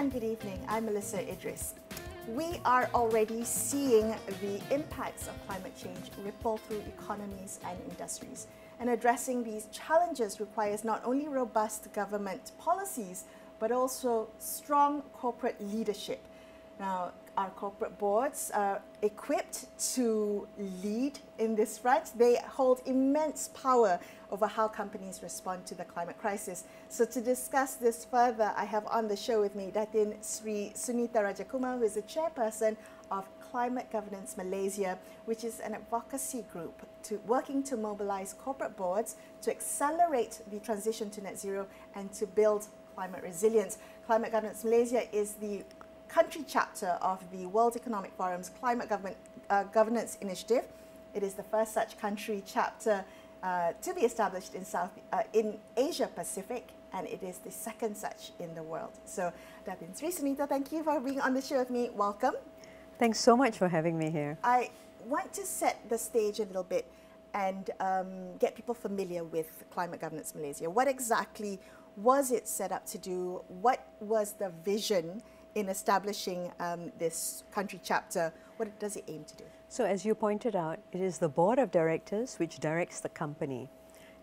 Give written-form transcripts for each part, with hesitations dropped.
and good evening. I'm Melisa Idris. We are already seeing the impacts of climate change ripple through economies and industries. And addressing these challenges requires not only robust government policies, but also strong corporate leadership. Now, our corporate boards are equipped to lead in this front. They hold immense power over how companies respond to the climate crisis. So to discuss this further, I have on the show with me Datin Seri Sunita Rajakumar, who is the Chairperson of Climate Governance Malaysia, which is an advocacy group working to mobilise corporate boards to accelerate the transition to net zero and to build climate resilience. Climate Governance Malaysia is the country chapter of the World Economic Forum's Climate Governance Initiative. It is the first such country chapter to be established in Asia Pacific, and it is the second such in the world. So, Datin Seri Sunita, thank you for being on the show with me. Welcome. Thanks so much for having me here. I want to set the stage a little bit and get people familiar with Climate Governance Malaysia. What exactly was it set up to do? What was the vision in establishing this country chapter? What does it aim to do? So as you pointed out, it is the board of directors which directs the company.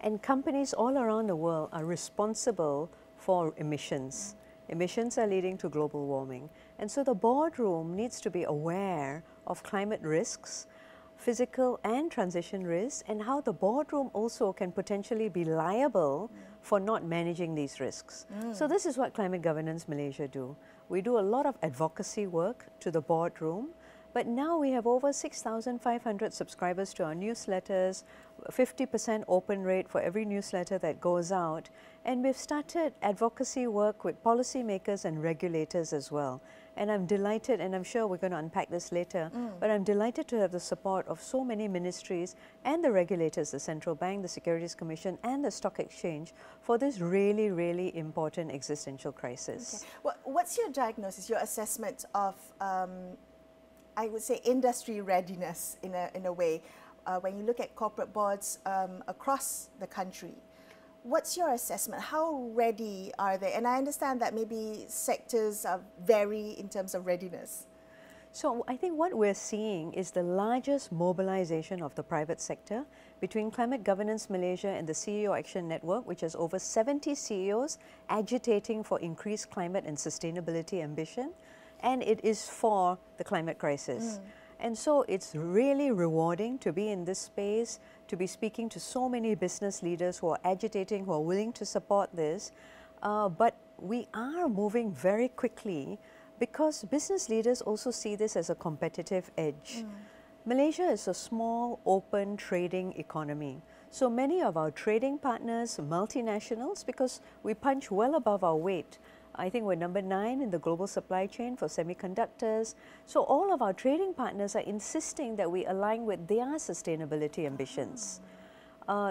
And companies all around the world are responsible for emissions. Emissions are leading to global warming. And so the boardroom needs to be aware of climate risks, physical and transition risks, and how the boardroom also can potentially be liable for not managing these risks. So this is what Climate Governance Malaysia do. We do a lot of advocacy work to the boardroom, but now we have over 6,500 subscribers to our newsletters, 50% open rate for every newsletter that goes out, and we've started advocacy work with policymakers and regulators as well. And I'm delighted, and I'm sure we're going to unpack this later, but I'm delighted to have the support of so many ministries and the regulators, the Central Bank, the Securities Commission and the Stock Exchange for this really, really important existential crisis. Okay. Well, what's your diagnosis, your assessment of, I would say, industry readiness in a way, when you look at corporate boards across the country? What's your assessment? How ready are they? And I understand that maybe sectors vary in terms of readiness. So I think what we're seeing is the largest mobilization of the private sector between Climate Governance Malaysia and the CEO Action Network, which has over 70 CEOs agitating for increased climate and sustainability ambition. And it is for the climate crisis. And so it's really rewarding to be in this space, to be speaking to so many business leaders who are agitating, who are willing to support this. But we are moving very quickly because business leaders also see this as a competitive edge. Malaysia is a small, open trading economy. So many of our trading partners, multinationals, because we punch well above our weight. I think we're number 9 in the global supply chain for semiconductors. So all of our trading partners are insisting that we align with their sustainability ambitions.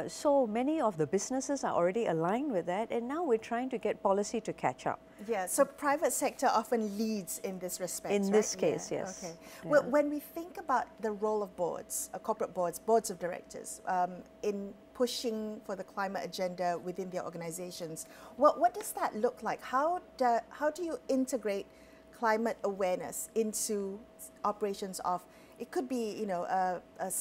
So many of the businesses are already aligned with that, and now we're trying to get policy to catch up. Yeah, so private sector often leads in this respect, in right? this case, yes. Okay. Yeah. Well, when we think about the role of boards, corporate boards, boards of directors, in pushing for the climate agenda within their organizations, what does that look like? How do you integrate climate awareness into operations of, it could be, you know, a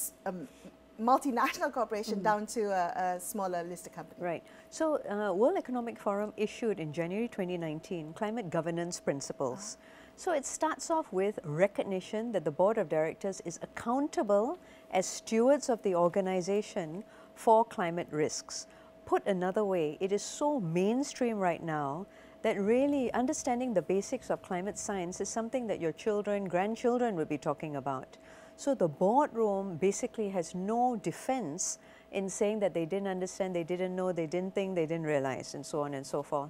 multinational corporation down to a smaller listed company? Right. So World Economic Forum issued in January 2019 Climate Governance Principles. So it starts off with recognition that the Board of Directors is accountable as stewards of the organization for climate risks. Put another way, it is so mainstream right now that really understanding the basics of climate science is something that your children, grandchildren will be talking about. So the boardroom basically has no defense in saying that they didn't understand, they didn't know, they didn't think, they didn't realize, and so on and so forth.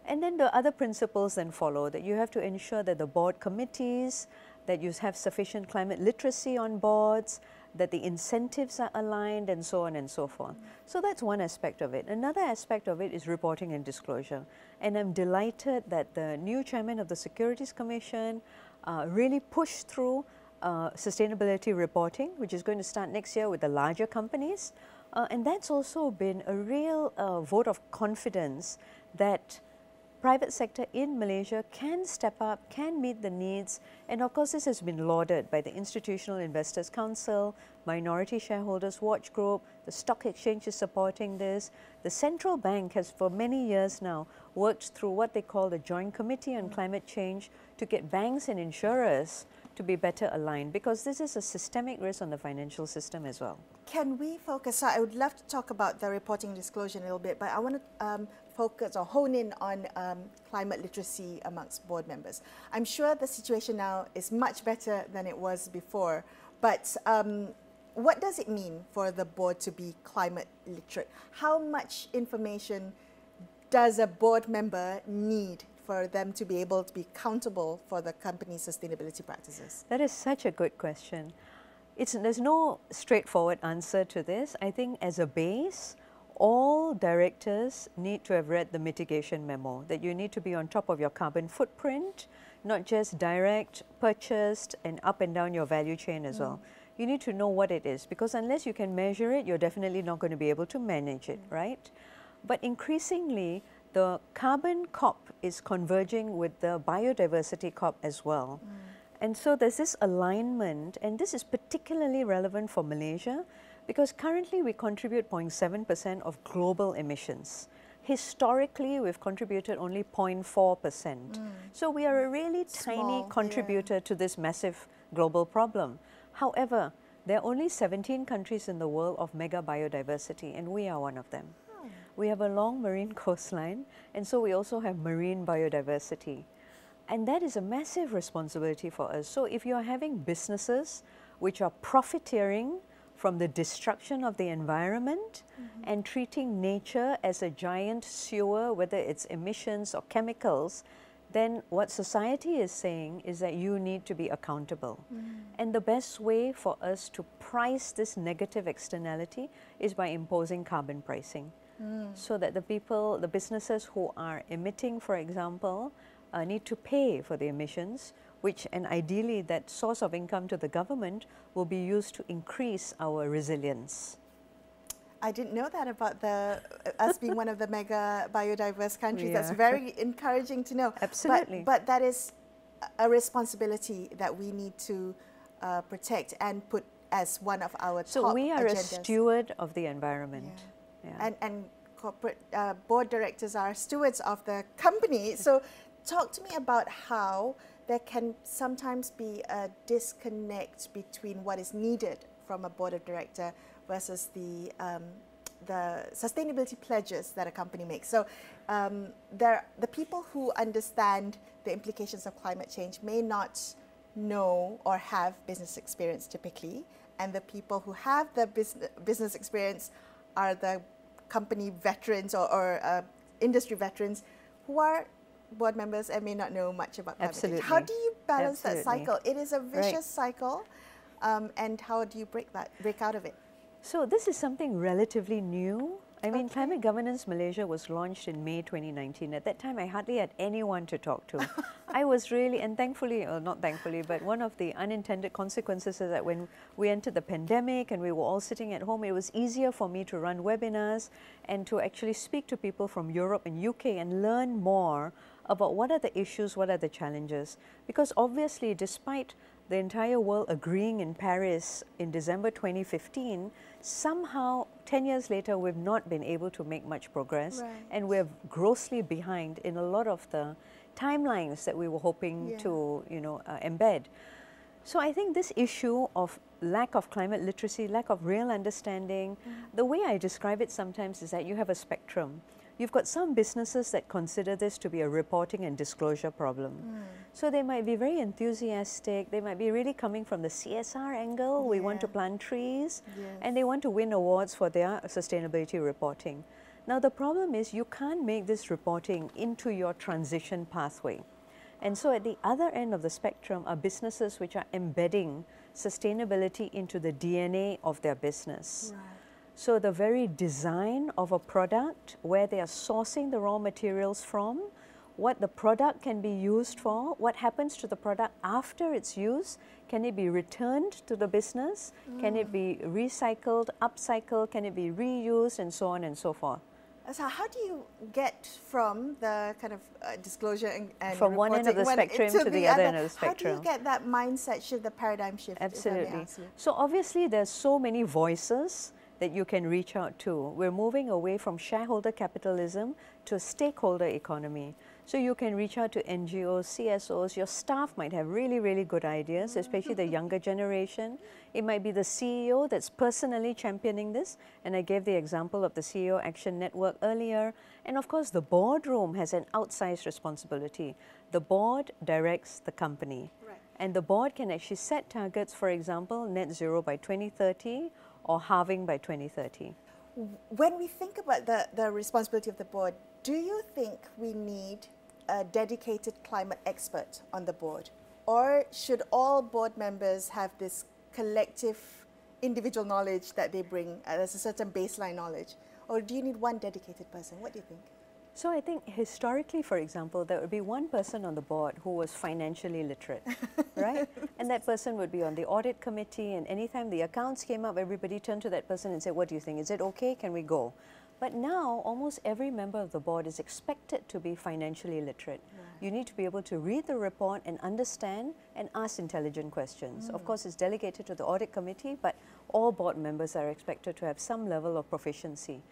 And then the other principles then follow, that you have to ensure that the board committees, that you have sufficient climate literacy on boards, that the incentives are aligned, and so on and so forth. So that's one aspect of it. Another aspect of it is reporting and disclosure. And I'm delighted that the new chairman of the Securities Commission really pushed through sustainability reporting, which is going to start next year with the larger companies. And that's also been a real vote of confidence that private sector in Malaysia can step up, can meet the needs, and of course this has been lauded by the Institutional Investors Council, Minority Shareholders Watch Group, the stock exchange is supporting this. The central bank has for many years now worked through what they call the Joint Committee on Climate Change to get banks and insurers to be better aligned, because this is a systemic risk on the financial system as well. Can we focus, I would love to talk about the reporting disclosure a little bit, but I want to focus or hone in on climate literacy amongst board members. I'm sure the situation now is much better than it was before, but what does it mean for the board to be climate literate? How much information does a board member need for them to be able to be accountable for the company's sustainability practices? That is such a good question. There's no straightforward answer to this. I think as a base, all directors need to have read the mitigation memo, that you need to be on top of your carbon footprint, not just direct, purchased, and up and down your value chain as well. You need to know what it is, because unless you can measure it, you're definitely not going to be able to manage it, right? But increasingly, the carbon COP is converging with the biodiversity COP as well. And so there's this alignment, and this is particularly relevant for Malaysia because currently we contribute 0.7% of global emissions. Historically, we've contributed only 0.4%. So we are a really tiny contributor to this massive global problem. However, there are only 17 countries in the world of mega biodiversity, and we are one of them. We have a long marine coastline, and so we also have marine biodiversity. And that is a massive responsibility for us. So if you are having businesses which are profiteering from the destruction of the environment and treating nature as a giant sewer, whether it's emissions or chemicals, then what society is saying is that you need to be accountable. And the best way for us to price this negative externality is by imposing carbon pricing. So that the people, the businesses who are emitting, for example, need to pay for the emissions, which, and ideally that source of income to the government will be used to increase our resilience. I didn't know that about us being one of the mega biodiverse countries. That's very encouraging to know. Absolutely. But that is a responsibility that we need to protect and put as one of our top agendas. So we are a steward of the environment. And corporate board directors are stewards of the company. So talk to me about how there can sometimes be a disconnect between what is needed from a board of director versus the sustainability pledges that a company makes. So the people who understand the implications of climate change may not know or have business experience typically, and the people who have the business experience are the company veterans or industry veterans who are board members and may not know much about climate change. How do you balance that cycle? It is a vicious cycle, and how do you break out of it? So this is something relatively new. I mean, Climate Governance Malaysia was launched in May 2019. At that time, I hardly had anyone to talk to. I was really, and thankfully, or not thankfully, but one of the unintended consequences is that when we entered the pandemic and we were all sitting at home, it was easier for me to run webinars and to actually speak to people from Europe and UK and learn more about what are the issues, what are the challenges. Because obviously, despite the entire world agreeing in Paris in December 2015, somehow 10 years later we've not been able to make much progress, and we're grossly behind in a lot of the timelines that we were hoping to embed. So I think this issue of lack of climate literacy, lack of real understanding, the way I describe it sometimes is that you have a spectrum. You've got some businesses that consider this to be a reporting and disclosure problem. So they might be very enthusiastic, they might be really coming from the CSR angle, we want to plant trees, and they want to win awards for their sustainability reporting. Now the problem is you can't make this reporting into your transition pathway. And so at the other end of the spectrum are businesses which are embedding sustainability into the DNA of their business. So the very design of a product, where they are sourcing the raw materials from, what the product can be used for, what happens to the product after its use, can it be returned to the business, can it be recycled, upcycled, can it be reused, and so on and so forth. So how do you get from the kind of disclosure and from one end of the spectrum to the other end of the spectrum? How do you get that mindset shift, the paradigm shift? Absolutely. So obviously there's so many voices that you can reach out to. We're moving away from shareholder capitalism to a stakeholder economy. So you can reach out to NGOs, CSOs. Your staff might have really, really good ideas, especially the younger generation. It might be the CEO that's personally championing this. And I gave the example of the CEO Action Network earlier. And of course, the boardroom has an outsized responsibility. The board directs the company. Right. And the board can actually set targets, for example, net zero by 2030 or halving by 2030. When we think about the responsibility of the board, do you think we need a dedicated climate expert on the board? Or should all board members have this collective individual knowledge that they bring as a certain baseline knowledge? Or do you need one dedicated person? What do you think? So I think historically, for example, there would be one person on the board who was financially literate, right? And that person would be on the audit committee, and anytime the accounts came up, everybody turned to that person and said, what do you think? Is it okay? Can we go? But now, almost every member of the board is expected to be financially literate. Right. You need to be able to read the report and understand and ask intelligent questions. Of course, it's delegated to the audit committee, but all board members are expected to have some level of proficiency.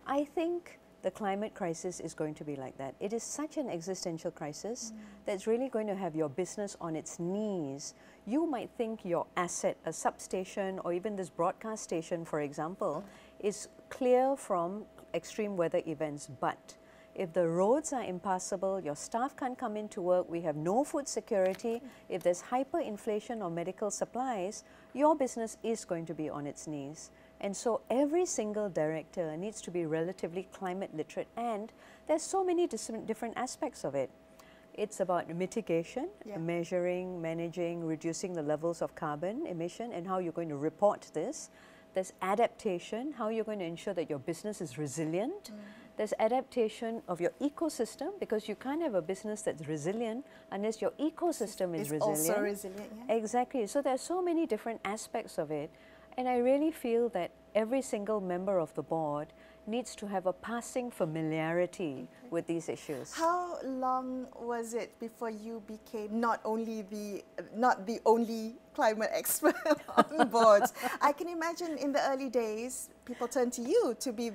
I think the climate crisis is going to be like that. It is such an existential crisis that's really going to have your business on its knees. You might think your asset, a substation or even this broadcast station, for example, is clear from extreme weather events, but if the roads are impassable, your staff can't come into work, we have no food security, if there's hyperinflation or medical supplies, your business is going to be on its knees. And so every single director needs to be relatively climate literate, and there's so many different aspects of it. It's about mitigation, measuring, managing, reducing the levels of carbon emission and how you're going to report this. There's adaptation, how you're going to ensure that your business is resilient. There's adaptation of your ecosystem, because you can't have a business that's resilient unless your ecosystem is resilient. Also resilient, yeah. Exactly. So there's so many different aspects of it. And I really feel that every single member of the board needs to have a passing familiarity with these issues. How long was it before you became not the only climate expert on boards? I can imagine in the early days, people turned to you to be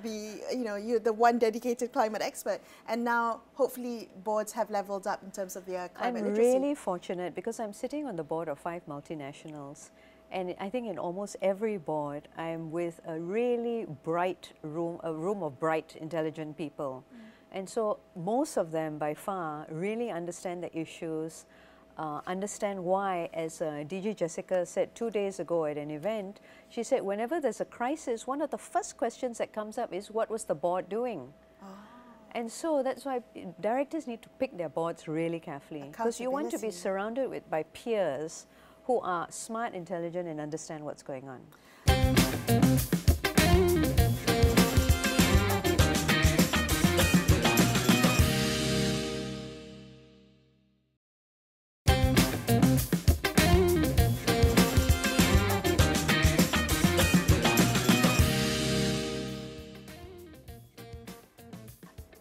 you're the one dedicated climate expert, and now hopefully boards have leveled up in terms of their climate literacy. I'm really fortunate because I'm sitting on the board of 5 multinationals. And I think in almost every board, I'm with a really bright room, a room of bright, intelligent people. And so most of them, by far, really understand the issues, understand why, as DG Jessica said 2 days ago at an event, she said whenever there's a crisis, one of the first questions that comes up is, what was the board doing? And so that's why directors need to pick their boards really carefully, because you want to be surrounded by peers who are smart, intelligent, and understand what's going on.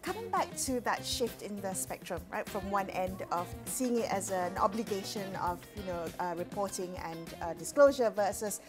Coming back to that shift in the spectrum, right, from one end of seeing it as an obligation of reporting and disclosure versus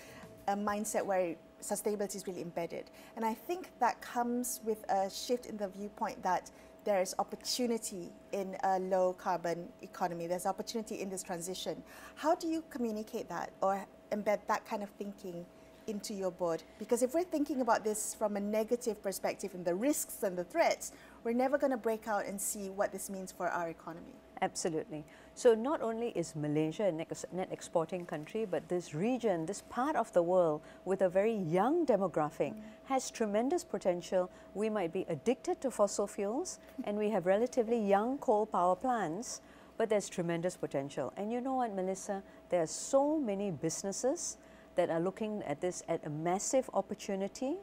a mindset where sustainability is really embedded. And I think that comes with a shift in the viewpoint that there is opportunity in a low carbon economy. There's opportunity in this transition. How do you communicate that or embed that kind of thinking into your board? Because if we're thinking about this from a negative perspective and the risks and the threats, we're never going to break out and see what this means for our economy. Absolutely. So not only is Malaysia a net exporting country, but this region, this part of the world with a very young demographic has tremendous potential. We might be addicted to fossil fuels and we have relatively young coal power plants, but there's tremendous potential. And you know what, Melissa, there are so many businesses that are looking at this as a massive opportunity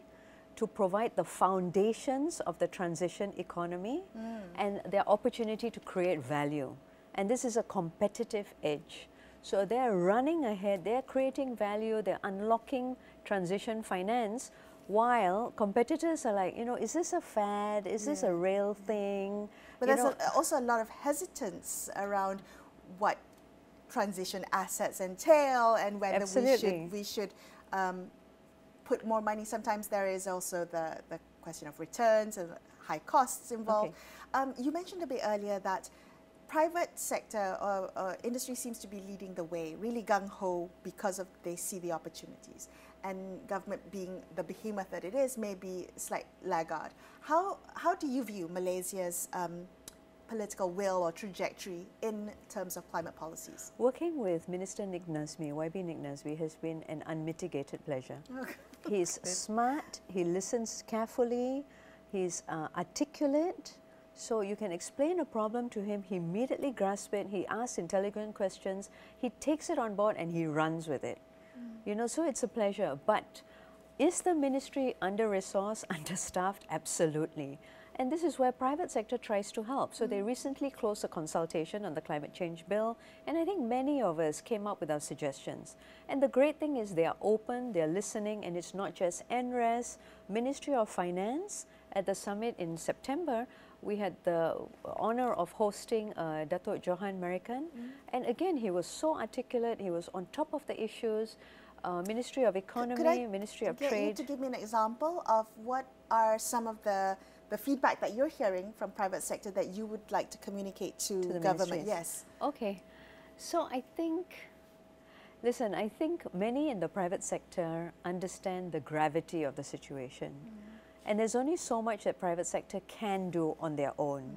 to provide the foundations of the transition economy and their opportunity to create value. And this is a competitive edge. So they're running ahead, they're creating value, they're unlocking transition finance while competitors are like, you know, is this a fad? Is this a real thing? But there's also a lot of hesitance around what transition assets entail and whether we should put more money. Sometimes there is also the question of returns and high costs involved. You mentioned a bit earlier that private sector or industry seems to be leading the way, really gung-ho because they see the opportunities. And government, being the behemoth that it is, may be slight laggard. How do you view Malaysia's political will or trajectory in terms of climate policies? Working with Minister Nick Nazmi, YB Nick Nazmi, has been an unmitigated pleasure. He's smart, he listens carefully, he's articulate, so you can explain a problem to him, he immediately grasps it, he asks intelligent questions, he takes it on board and he runs with it. You know, so it's a pleasure. But is the ministry under-resourced, understaffed? Absolutely. And this is where private sector tries to help. So they recently closed a consultation on the climate change bill, and I think many of us came up with our suggestions. And the great thing is they are open, they are listening, and it's not just NRES, Ministry of Finance. At the summit in September, we had the honor of hosting Datuk Johan Merican, and again he was so articulate, he was on top of the issues. Ministry of Economy, Ministry of Trade. You to give me an example of what are some of the feedback that you're hearing from private sector that you would like to communicate to the government? Yes. Okay. So I think, listen, I think many in the private sector understand the gravity of the situation. And there's only so much that private sector can do on their own.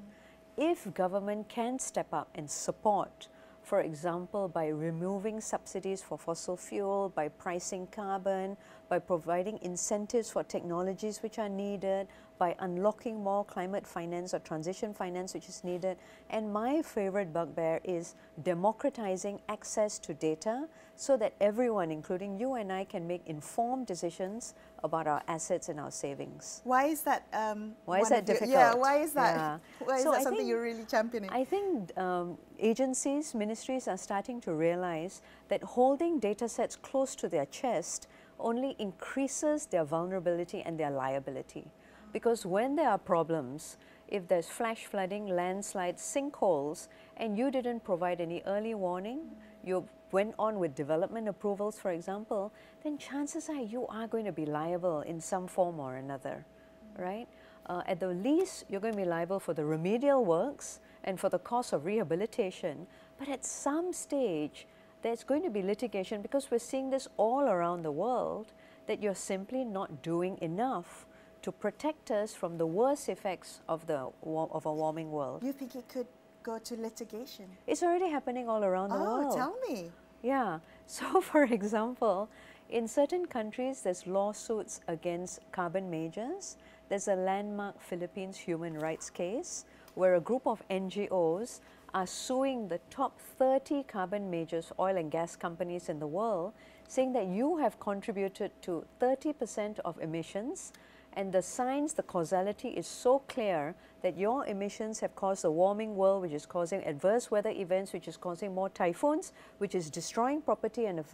If government can step up and support, for example, by removing subsidies for fossil fuel, by pricing carbon, by providing incentives for technologies which are needed, by unlocking more climate finance or transition finance which is needed. And my favorite bugbear is democratizing access to data so that everyone, including you and I, can make informed decisions about our assets and our savings. Why is that? Why is that difficult? Yeah, why is that? Yeah. Why is that something you're really championing? I think agencies, ministries are starting to realize that holding data sets close to their chest only increases their vulnerability and their liability. Because when there are problems, if there's flash flooding, landslides, sinkholes, and you didn't provide any early warning, you went on with development approvals, for example, then chances are you are going to be liable in some form or another, right? At the least, you're going to be liable for the remedial works and for the cost of rehabilitation, but at some stage, there's going to be litigation because we're seeing this all around the world, that you're simply not doing enough to protect us from the worst effects of a warming world. You think it could go to litigation? It's already happening all around the world. Oh, tell me. Yeah. So, for example, in certain countries, there's lawsuits against carbon majors. There's a landmark Philippines human rights case where a group of NGOs are suing the top 30 carbon majors, oil and gas companies in the world, saying that you have contributed to 30% of emissions, and the science, the causality is so clear that your emissions have caused a warming world, which is causing adverse weather events, which is causing more typhoons, which is destroying property, and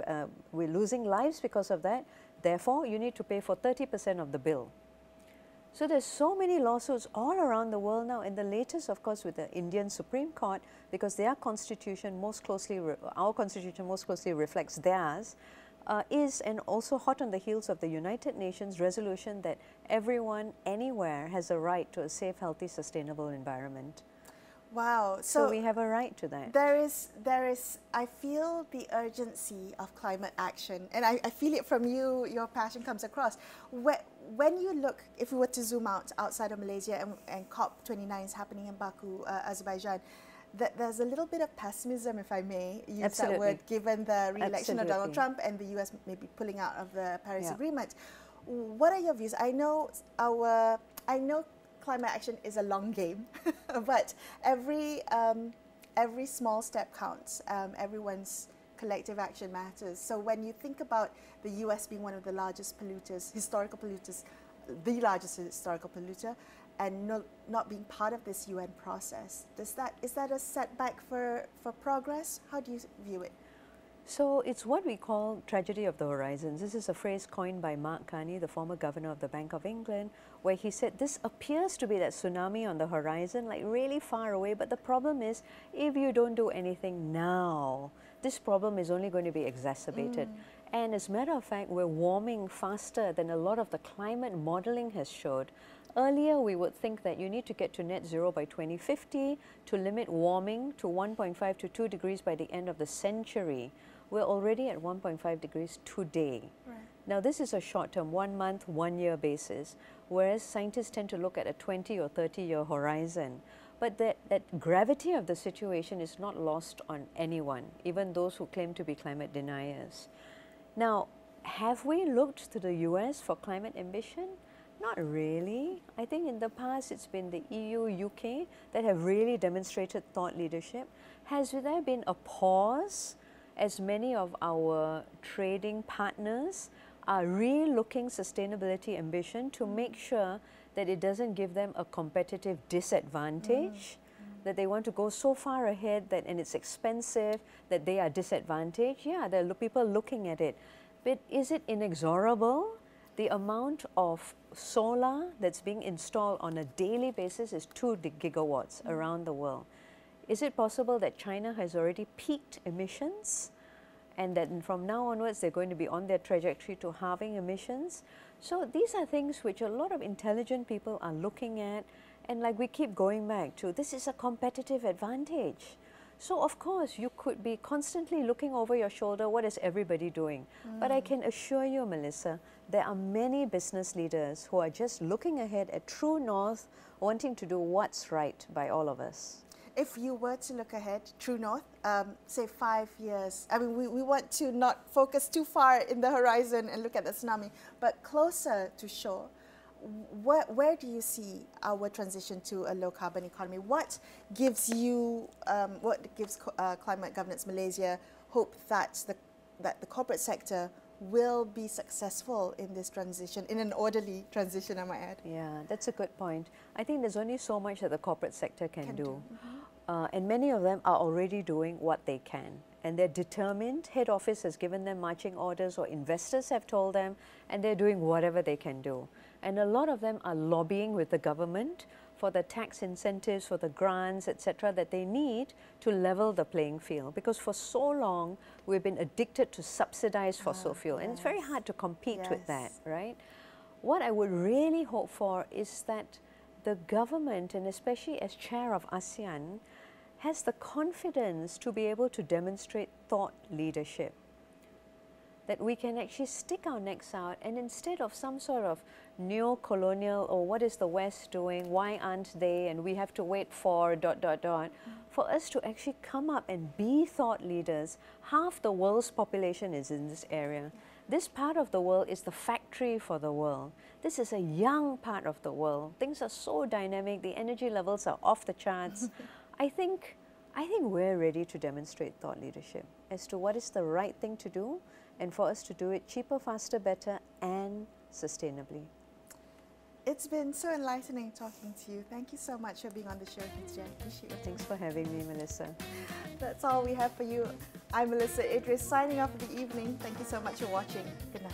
we're losing lives because of that. Therefore, you need to pay for 30% of the bill. So there's so many lawsuits all around the world now, and the latest, of course, with the Indian Supreme Court, because their constitution most closely, our constitution most closely reflects theirs, is, and also hot on the heels of the United Nations resolution that everyone, anywhere, has a right to a safe, healthy, sustainable environment. Wow. So we have a right to that. There is, I feel the urgency of climate action, and I feel it from you, your passion comes across. When you look, if we were to zoom out outside of Malaysia, and COP29 is happening in Baku, Azerbaijan, there's a little bit of pessimism, if I may use that word, given the re-election of Donald Trump and the US maybe pulling out of the Paris Agreement. What are your views? I know climate action is a long game, but every small step counts. Everyone's collective action matters. So when you think about the US being one of the largest polluters, historical polluters, the largest historical polluter, and not being part of this UN process, is that a setback for progress? How do you view it? So it's what we call tragedy of the horizons. This is a phrase coined by Mark Carney, the former governor of the Bank of England, where he said this appears to be that tsunami on the horizon, like really far away, but the problem is if you don't do anything now, this problem is only going to be exacerbated. And as a matter of fact, we're warming faster than a lot of the climate modeling has showed. Earlier, we would think that you need to get to net zero by 2050 to limit warming to 1.5 to 2 degrees by the end of the century. We're already at 1.5 degrees today. Right. Now, this is a short-term, 1 month, 1 year basis, whereas scientists tend to look at a 20 or 30-year horizon. But that gravity of the situation is not lost on anyone, even those who claim to be climate deniers. Now, have we looked to the US for climate ambition? Not really. I think in the past it's been the EU, UK that have really demonstrated thought leadership. Has there been a pause as many of our trading partners are re-looking sustainability ambition to make sure that it doesn't give them a competitive disadvantage, that they want to go so far ahead that, and it's expensive, that they are disadvantaged? Yeah, there are people looking at it. But is it inexorable? The amount of solar that's being installed on a daily basis is 2 gigawatts around the world. Is it possible that China has already peaked emissions and that from now onwards they're going to be on their trajectory to halving emissions? So these are things which a lot of intelligent people are looking at, and like we keep going back to, this is a competitive advantage. So of course you could be constantly looking over your shoulder, what is everybody doing? But I can assure you, Melissa, there are many business leaders who are just looking ahead at true north, wanting to do what's right by all of us. If you were to look ahead, true north, say 5 years, I mean, we want to not focus too far in the horizon and look at the tsunami, but closer to shore, where do you see our transition to a low carbon economy? What gives you, Climate Governance Malaysia hope that the corporate sector will be successful in this transition, in an orderly transition, I might add? Yeah, that's a good point. I think there's only so much that the corporate sector can do. And many of them are already doing what they can. And they're determined. Head office has given them marching orders, or investors have told them, and they're doing whatever they can do. And a lot of them are lobbying with the government for the tax incentives, for the grants, etc., that they need to level the playing field. Because for so long, we've been addicted to subsidized fossil fuel, and it's very hard to compete with that, right? What I would really hope for is that the government, and especially as chair of ASEAN, has the confidence to be able to demonstrate thought leadership. That we can actually stick our necks out, and instead of some sort of neo-colonial, or what is the West doing, why aren't they, and we have to wait for ... for us to actually come up and be thought leaders. Half the world's population is in this area. This part of the world is the factory for the world. This is a young part of the world. Things are so dynamic, the energy levels are off the charts. I think we're ready to demonstrate thought leadership as to what is the right thing to do, and for us to do it cheaper, faster, better, and sustainably. It's been so enlightening talking to you. Thank you so much for being on the show today. I appreciate it. Thanks for having me, Melissa. That's all we have for you. I'm Melisa Idris, signing off for the evening. Thank you so much for watching. Good night.